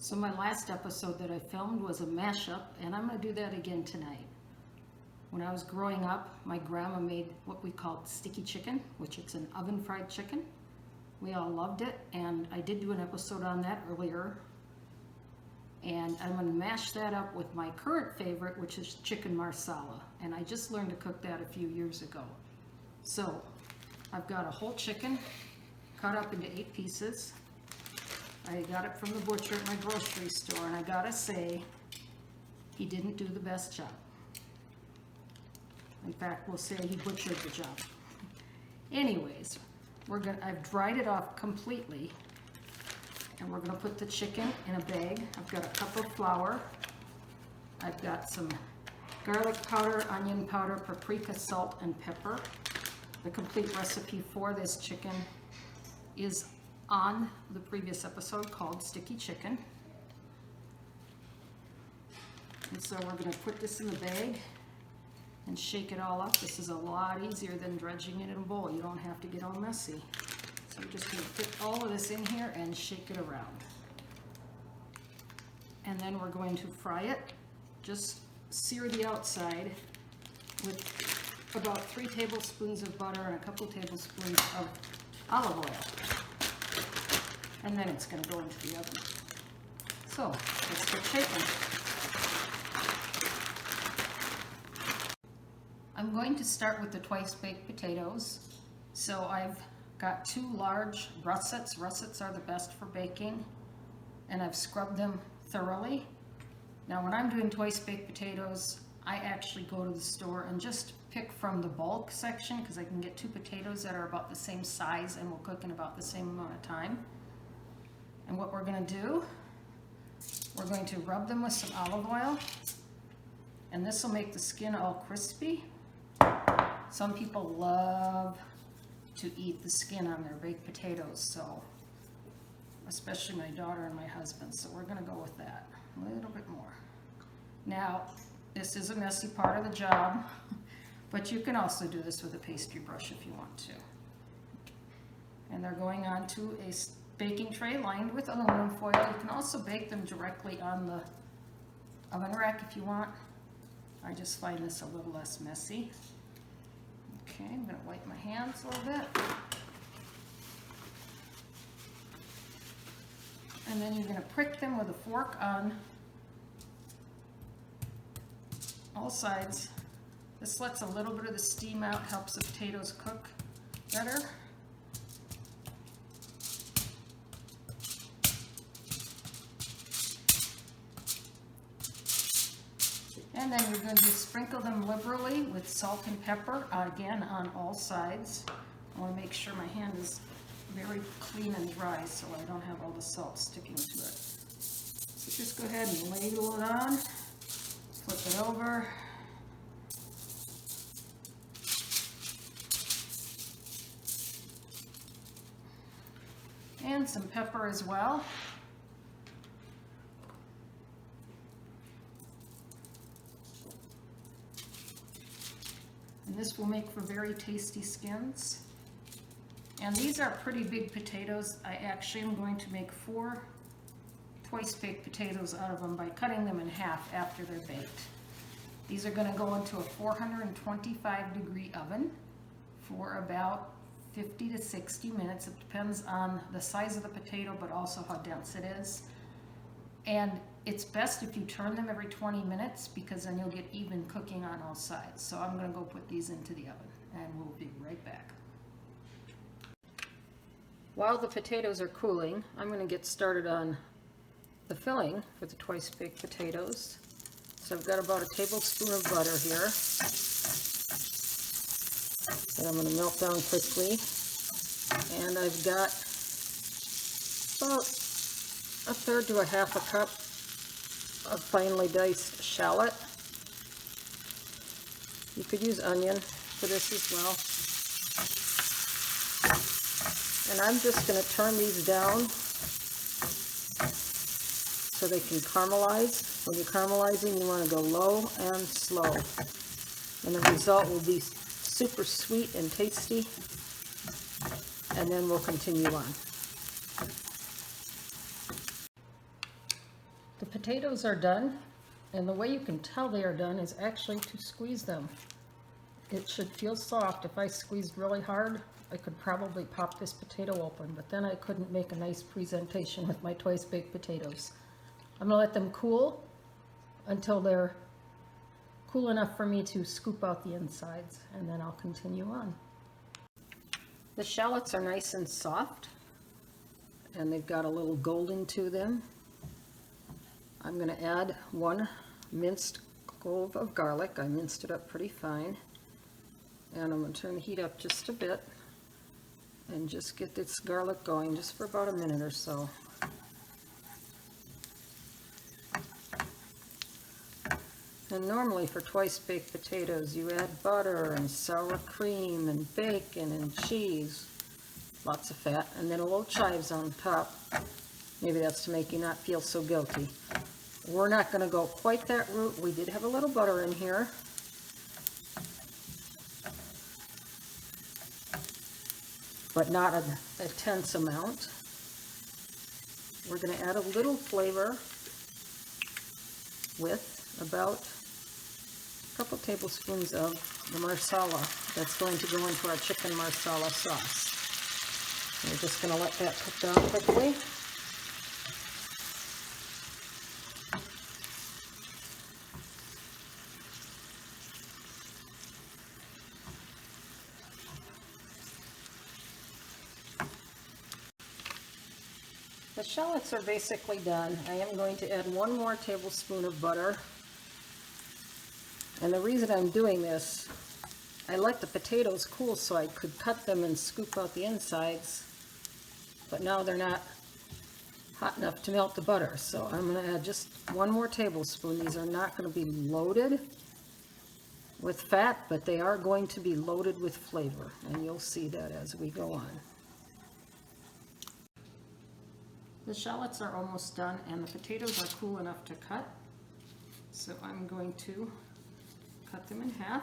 So my last episode that I filmed was a mashup, and I'm going to do that again tonight. When I was growing up, my grandma made what we called sticky chicken, which is an oven fried chicken. We all loved it, and I did do an episode on that earlier. And I'm going to mash that up with my current favorite, which is Chicken Marsala. And I just learned to cook that a few years ago. So I've got a whole chicken cut up into 8 pieces. I got it from the butcher at my grocery store, and I gotta say, he didn't do the best job. In fact, we'll say he butchered the job. Anyways, I've dried it off completely, and we're gonna put the chicken in a bag. I've got a cup of flour. I've got some garlic powder, onion powder, paprika, salt, and pepper. The complete recipe for this chicken is on the previous episode called Sticky Chicken. And so we're going to put this in the bag and shake it all up. This is a lot easier than dredging it in a bowl. You don't have to get all messy. So we're just going to put all of this in here and shake it around. And then we're going to fry it. Just sear the outside with about 3 tablespoons of butter and a couple tablespoons of olive oil. And then it's going to go into the oven. So let's get shaking. I'm going to start with the twice baked potatoes. So I've got 2 large russets. Russets are the best for baking, and I've scrubbed them thoroughly. Now when I'm doing twice baked potatoes, I actually go to the store and just pick from the bulk section, because I can get 2 potatoes that are about the same size and will cook in about the same amount of time. And what we're going to do, we're going to rub them with some olive oil, and this will make the skin all crispy. Some people love to eat the skin on their baked potatoes, so especially my daughter and my husband, so we're going to go with that a little bit more. Now, this is a messy part of the job, but you can also do this with a pastry brush if you want to. And they're going on to a baking tray lined with aluminum foil. You can also bake them directly on the oven rack if you want. I just find this a little less messy. Okay, I'm going to wipe my hands a little bit. And then you're going to prick them with a fork on all sides. This lets a little bit of the steam out, helps the potatoes cook better. And then you're going to sprinkle them liberally with salt and pepper, again on all sides. I want to make sure my hand is very clean and dry so I don't have all the salt sticking to it. So just go ahead and ladle it on, flip it over. And some pepper as well. And this will make for very tasty skins. And these are pretty big potatoes. I actually am going to make 4 twice baked potatoes out of them by cutting them in half after they're baked. These are going to go into a 425-degree oven for about 50 to 60 minutes. It depends on the size of the potato, but also how dense it is. And it's best if you turn them every 20 minutes, because then you'll get even cooking on all sides. So I'm going to go put these into the oven, and we'll be right back. While the potatoes are cooling, I'm going to get started on the filling for the twice baked potatoes. So I've got about a tablespoon of butter here that I'm going to melt down quickly. And I've got about 1/3 to 1/2 cup of finely diced shallot. You could use onion for this as well. And I'm just going to turn these down so they can caramelize. When you're caramelizing, you want to go low and slow. And the result will be super sweet and tasty. And then we'll continue on. The potatoes are done, and the way you can tell they are done is actually to squeeze them. It should feel soft. If I squeezed really hard, I could probably pop this potato open, but then I couldn't make a nice presentation with my twice baked potatoes. I'm gonna let them cool until they're cool enough for me to scoop out the insides, and then I'll continue on. The shallots are nice and soft, and they've got a little golden to them. I'm going to add 1 minced clove of garlic. I minced it up pretty fine. And I'm going to turn the heat up just a bit and just get this garlic going just for about a minute or so. And normally for twice baked potatoes you add butter and sour cream and bacon and cheese, lots of fat, and then a little chives on top. Maybe that's to make you not feel so guilty. We're not going to go quite that route. We did have a little butter in here. But not a tense amount. We're going to add a little flavor with about a couple tablespoons of the marsala that's going to go into our chicken marsala sauce. We're just going to let that cook down quickly. The shallots are basically done. I am going to add 1 more tablespoon of butter. And the reason I'm doing this, I let the potatoes cool so I could cut them and scoop out the insides. But now they're not hot enough to melt the butter. So I'm going to add just 1 more tablespoon. These are not going to be loaded with fat, but they are going to be loaded with flavor. And you'll see that as we go on. The shallots are almost done and the potatoes are cool enough to cut. So I'm going to cut them in half.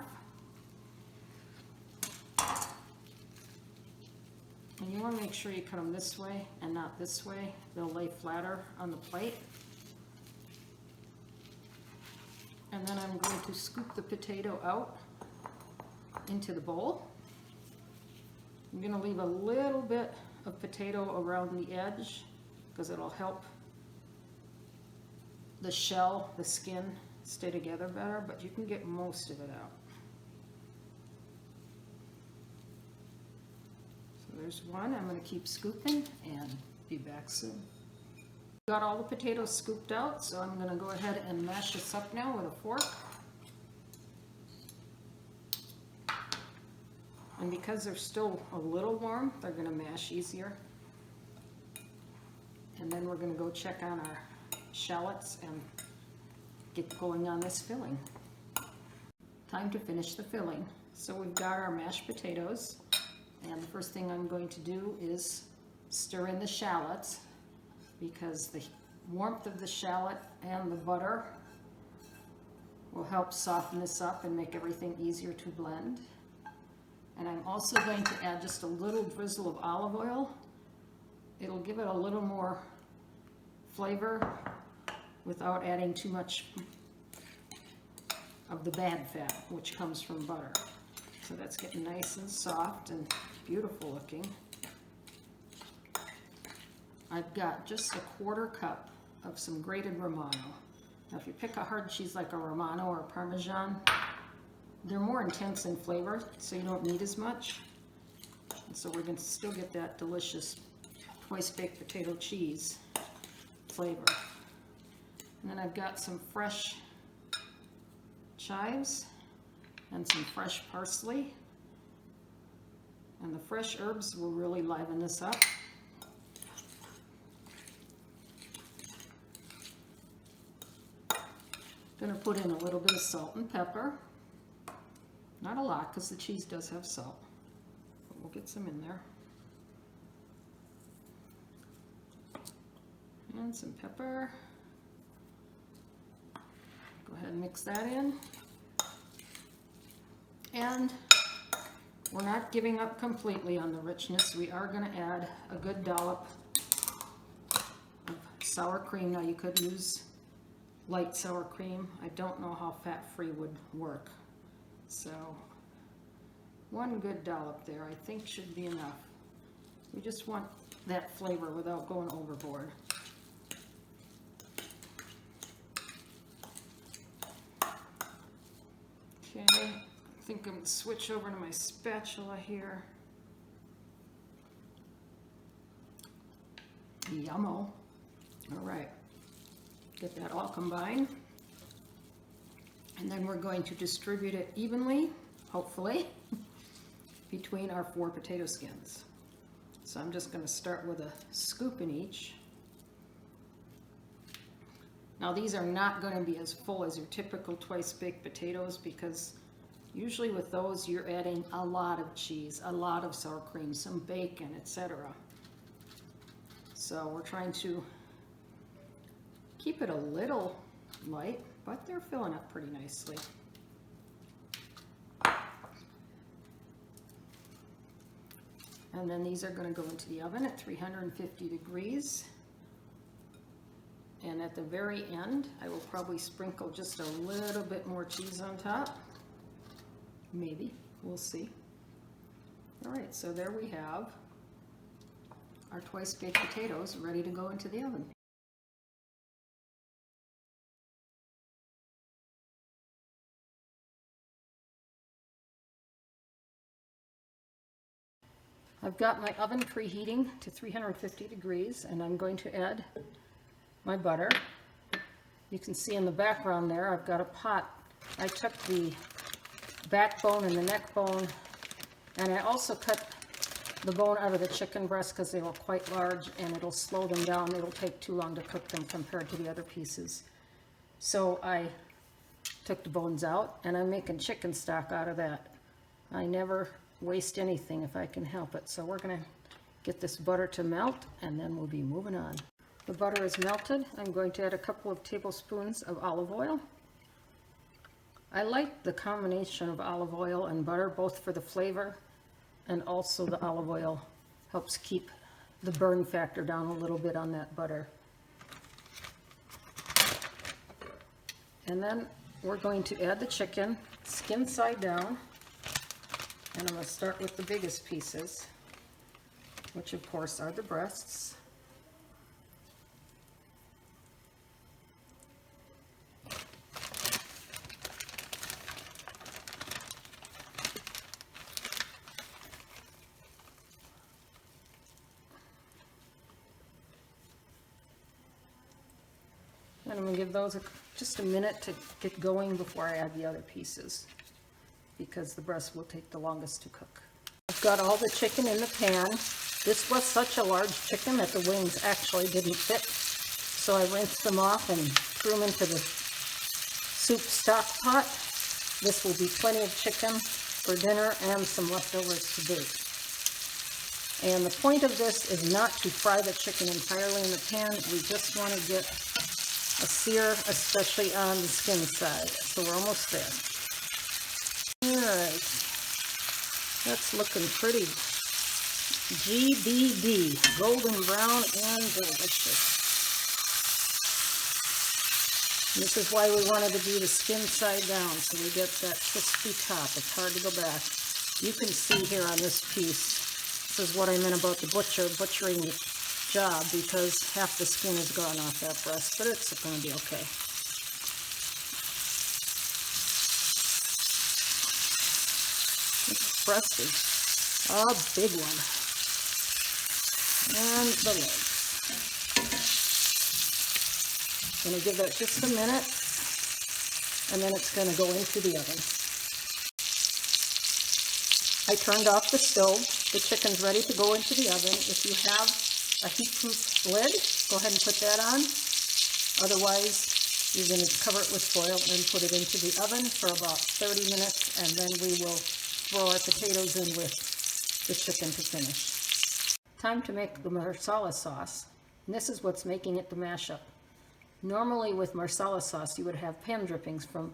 And you want to make sure you cut them this way and not this way. They'll lay flatter on the plate. And then I'm going to scoop the potato out into the bowl. I'm going to leave a little bit of potato around the edge because it'll help the shell, the skin, stay together better, but you can get most of it out. So there's one. I'm going to keep scooping and be back soon. Got all the potatoes scooped out, so I'm going to go ahead and mash this up now with a fork. And because they're still a little warm, they're going to mash easier. And then we're going to go check on our shallots and get going on this filling. Time to finish the filling. So we've got our mashed potatoes, and the first thing I'm going to do is stir in the shallots because the warmth of the shallot and the butter will help soften this up and make everything easier to blend. And I'm also going to add just a little drizzle of olive oil. It'll give it a little more flavor without adding too much of the bad fat, which comes from butter. So that's getting nice and soft and beautiful looking. I've got just a 1/4 cup of some grated Romano. Now if you pick a hard cheese like a Romano or a Parmesan, they're more intense in flavor, so you don't need as much. And so we're going to still get that delicious twice baked potato cheese flavor. And then I've got some fresh chives and some fresh parsley. And the fresh herbs will really liven this up. Gonna put in a little bit of salt and pepper. Not a lot because the cheese does have salt, but we'll get some in there. And some pepper. Go ahead and mix that in. And we're not giving up completely on the richness. We are going to add a good dollop of sour cream. Now you could use light sour cream. I don't know how fat-free would work. So one good dollop there I think should be enough. We just want that flavor without going overboard. Okay, I think I'm going to switch over to my spatula here. Yummo. All right, get that all combined. And then we're going to distribute it evenly, hopefully, between our 4 potato skins. So I'm just going to start with a scoop in each. Now these are not going to be as full as your typical twice baked potatoes, because usually with those you're adding a lot of cheese, a lot of sour cream, some bacon, etc. So we're trying to keep it a little light, but they're filling up pretty nicely. And then these are going to go into the oven at 350 degrees. And at the very end, I will probably sprinkle just a little bit more cheese on top. Maybe, we'll see. All right, so there we have our twice baked potatoes ready to go into the oven. I've got my oven preheating to 350 degrees, and I'm going to add my butter. You can see in the background there, I've got a pot. I took the backbone and the neck bone, and I also cut the bone out of the chicken breast because they were quite large, and it'll slow them down. It'll take too long to cook them compared to the other pieces. So I took the bones out, and I'm making chicken stock out of that. I never waste anything if I can help it. So we're going to get this butter to melt, and then we'll be moving on. The butter is melted. I'm going to add a couple of tablespoons of olive oil. I like the combination of olive oil and butter, both for the flavor, and also the olive oil helps keep the burn factor down a little bit on that butter. And then we're going to add the chicken, skin side down, and I'm going to start with the biggest pieces, which of course are the breasts. And I'm going to give those just a minute to get going before I add the other pieces, because the breast will take the longest to cook. I've got all the chicken in the pan. This was such a large chicken that the wings actually didn't fit, so I rinsed them off and threw them into the soup stock pot. This will be plenty of chicken for dinner and some leftovers to bake. And the point of this is not to fry the chicken entirely in the pan. We just want to get a sear, especially on the skin side. So we're almost there. Alright, that's looking pretty GBD, golden brown and delicious. And this is why we wanted to do the skin side down, so we get that crispy top. It's hard to go back. You can see here on this piece, this is what I meant about the butchering job, because half the skin is gone off that breast, but it's going to be okay. This breast is a big one. And the legs. Going to give that just a minute, and then it's going to go into the oven. I turned off the stove. The chicken's ready to go into the oven. If you have a heat-proof lid, go ahead and put that on. Otherwise, you're going to cover it with foil and put it into the oven for about 30 minutes, and then we will throw our potatoes in with the chicken to finish. Time to make the marsala sauce. And this is what's making it the mashup. Normally with marsala sauce, you would have pan drippings from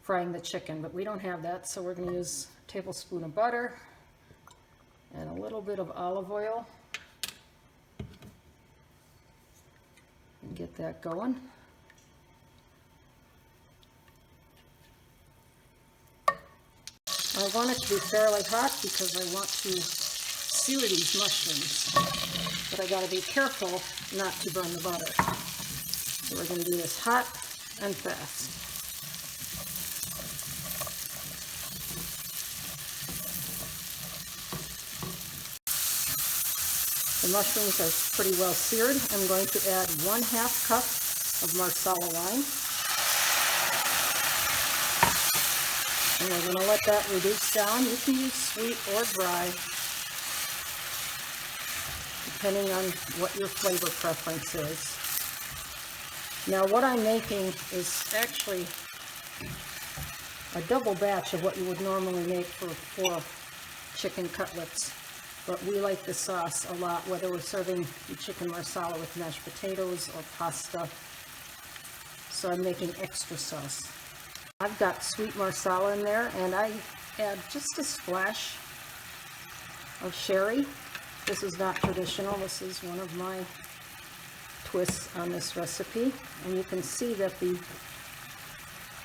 frying the chicken, but we don't have that, so we're going to use a tablespoon of butter and a little bit of olive oil. And get that going. I want it to be fairly hot because I want to sear these mushrooms, but I gotta be careful not to burn the butter. So we're gonna do this hot and fast. The mushrooms are pretty well seared. I'm going to add 1/2 cup of Marsala wine. And we're going to let that reduce down. You can use sweet or dry, depending on what your flavor preference is. Now what I'm making is actually a double batch of what you would normally make for 4 chicken cutlets. But we like the sauce a lot, whether we're serving the chicken marsala with mashed potatoes or pasta. So I'm making extra sauce. I've got sweet marsala in there, and I add just a splash of sherry. This is not traditional. This is one of my twists on this recipe. And you can see that the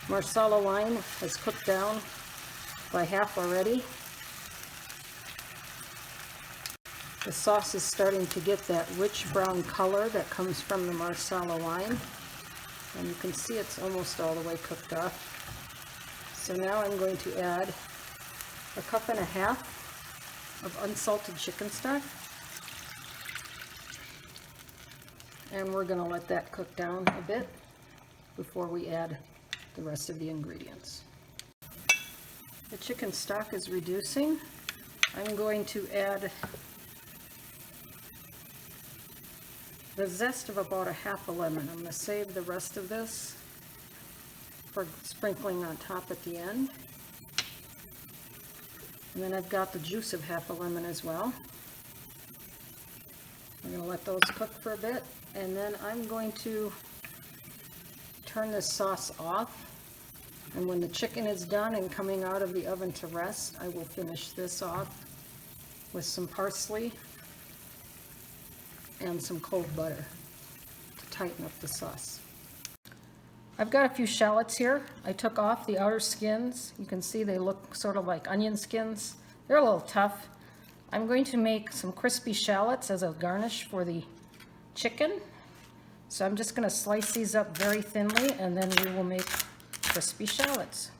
marsala wine has cooked down by half already. The sauce is starting to get that rich brown color that comes from the marsala wine. And you can see it's almost all the way cooked off. So now I'm going to add 1.5 cups of unsalted chicken stock. And we're going to let that cook down a bit before we add the rest of the ingredients. The chicken stock is reducing. I'm going to add the zest of about 1/2 lemon. I'm going to save the rest of this for sprinkling on top at the end. And then I've got the juice of 1/2 lemon as well. I'm going to let those cook for a bit, and then I'm going to turn this sauce off. And when the chicken is done and coming out of the oven to rest, I will finish this off with some parsley and some cold butter to tighten up the sauce. I've got a few shallots here. I took off the outer skins. You can see they look sort of like onion skins. They're a little tough. I'm going to make some crispy shallots as a garnish for the chicken. So I'm just going to slice these up very thinly, and then we will make crispy shallots.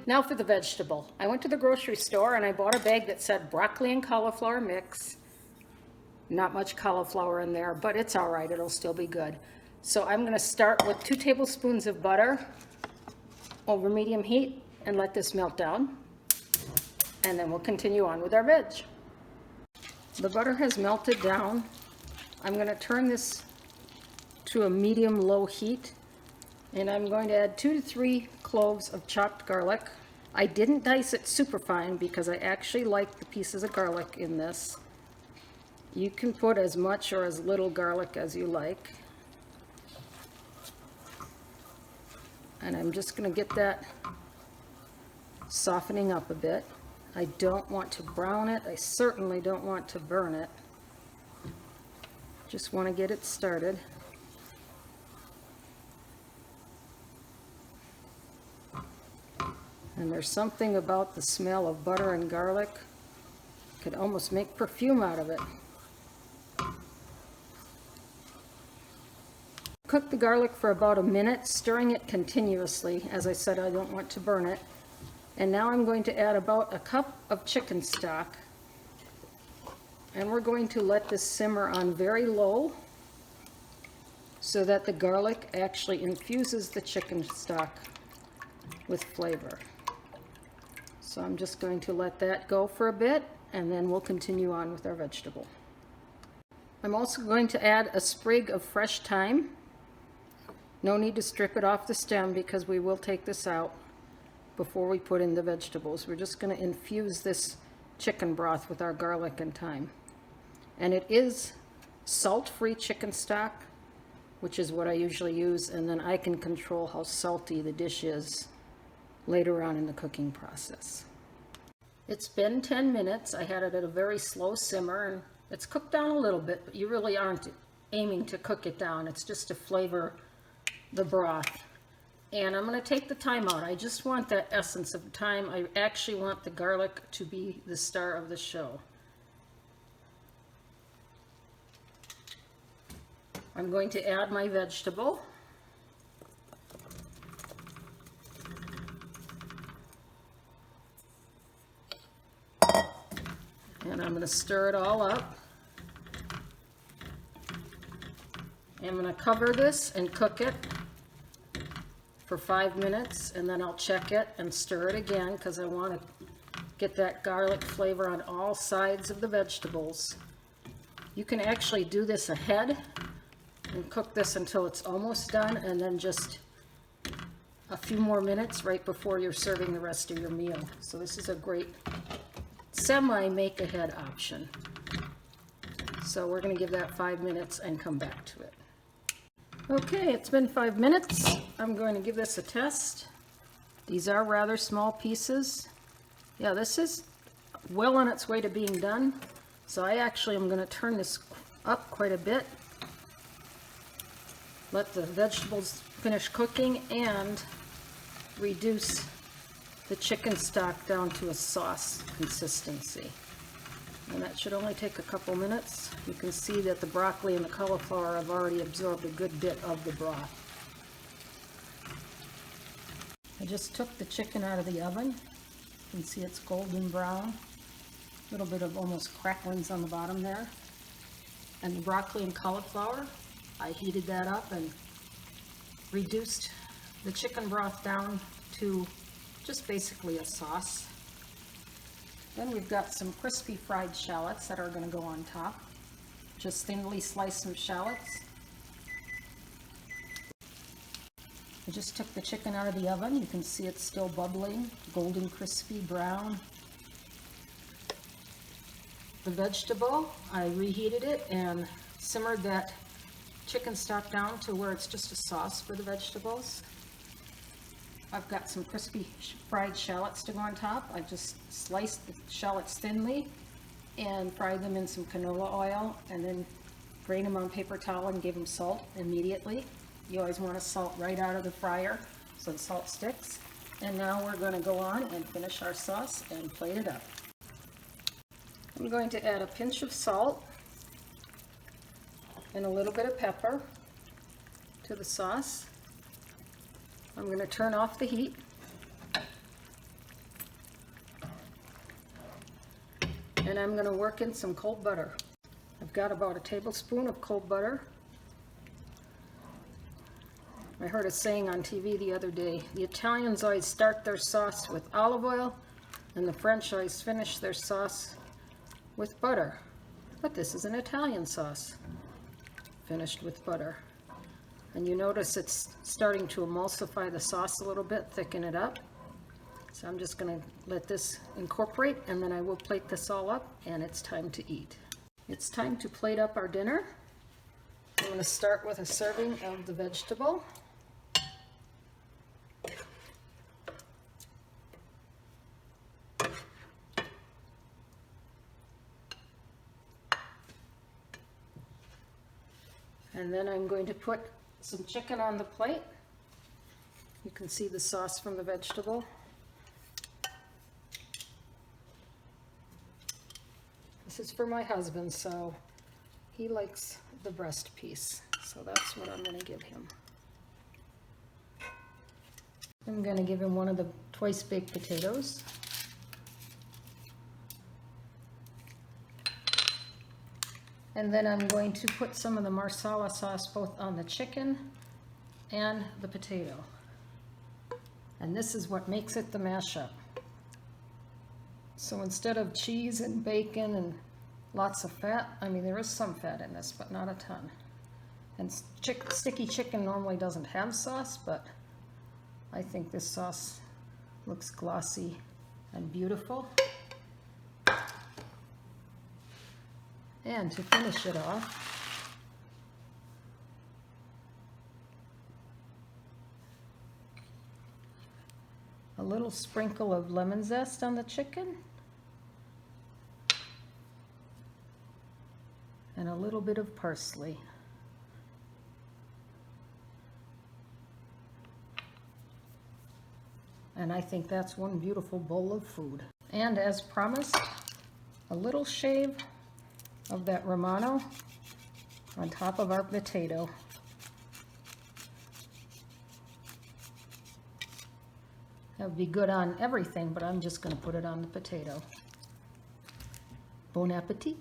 Now for the vegetable. I went to the grocery store and I bought a bag that said broccoli and cauliflower mix. Not much cauliflower in there, but it's all right. It'll still be good. So I'm going to start with 2 tablespoons of butter over medium heat and let this melt down. And then we'll continue on with our veg. The butter has melted down. I'm going to turn this to a medium-low heat. And I'm going to add 2 to 3 cloves of chopped garlic. I didn't dice it super fine because I actually like the pieces of garlic in this. You can put as much or as little garlic as you like. And I'm just going to get that softening up a bit. I don't want to brown it. I certainly don't want to burn it. Just want to get it started. And there's something about the smell of butter and garlic. Could almost make perfume out of it. Cook the garlic for about a minute, stirring it continuously. As I said, I don't want to burn it. And now I'm going to add about 1 cup of chicken stock. And we're going to let this simmer on very low so that the garlic actually infuses the chicken stock with flavor. So I'm just going to let that go for a bit, and then we'll continue on with our vegetable. I'm also going to add a sprig of fresh thyme. No need to strip it off the stem because we will take this out before we put in the vegetables. We're just going to infuse this chicken broth with our garlic and thyme. And it is salt-free chicken stock, which is what I usually use, and then I can control how salty the dish is later on in the cooking process. It's been 10 minutes. I had it at a very slow simmer, and it's cooked down a little bit, but you really aren't aiming to cook it down. It's just to flavor the broth. And I'm going to take the thyme out. I just want that essence of thyme. I actually want the garlic to be the star of the show. I'm going to add my vegetable. And I'm going to stir it all up. I'm going to cover this and cook it for 5 minutes, and then I'll check it and stir it again because I want to get that garlic flavor on all sides of the vegetables. You can actually do this ahead and cook this until it's almost done, and then just a few more minutes right before you're serving the rest of your meal. So this is a great semi-make ahead option. So we're going to give that 5 minutes and come back to it. Okay, it's been 5 minutes. I'm going to give this a test. These are rather small pieces. Yeah, this is well on its way to being done. So I actually am going to turn this up quite a bit. Let the vegetables finish cooking and reduce the chicken stock down to a sauce consistency. And that should only take a couple minutes. You can see that the broccoli and the cauliflower have already absorbed a good bit of the broth. I just took the chicken out of the oven. You can see it's golden brown. A little bit of almost cracklings on the bottom there. And the broccoli and cauliflower, I heated that up and reduced the chicken broth down to just basically a sauce. Then we've got some crispy fried shallots that are going to go on top. Just thinly sliced some shallots. I just took the chicken out of the oven. You can see it's still bubbling, golden crispy brown. The vegetable, I reheated it and simmered that chicken stock down to where it's just a sauce for the vegetables. I've got some crispy fried shallots to go on top. I just sliced the shallots thinly and fried them in some canola oil, and then drained them on paper towel and gave them salt immediately. You always want to salt right out of the fryer so the salt sticks. And now we're going to go on and finish our sauce and plate it up. I'm going to add a pinch of salt and a little bit of pepper to the sauce. I'm going to turn off the heat. And I'm going to work in some cold butter. I've got about a tablespoon of cold butter. I heard a saying on TV the other day, the Italians always start their sauce with olive oil, and the French always finish their sauce with butter. But this is an Italian sauce, finished with butter. And you notice it's starting to emulsify the sauce a little bit, thicken it up. So I'm just going to let this incorporate, and then I will plate this all up, and it's time to eat. It's time to plate up our dinner. I'm going to start with a serving of the vegetable. And then I'm going to put some chicken on the plate. You can see the sauce from the vegetable. This is for my husband, so he likes the breast piece. So that's what I'm going to give him. I'm going to give him one of the twice baked potatoes. And then I'm going to put some of the marsala sauce both on the chicken and the potato. And this is what makes it the mashup. So instead of cheese and bacon and lots of fat, I mean there is some fat in this, but not a ton. And sticky chicken normally doesn't have sauce, but I think this sauce looks glossy and beautiful. And to finish it off, a little sprinkle of lemon zest on the chicken and a little bit of parsley. And I think that's one beautiful bowl of food. And as promised, a little shave of that Romano on top of our potato. That would be good on everything, but I'm just going to put it on the potato. Bon appetit!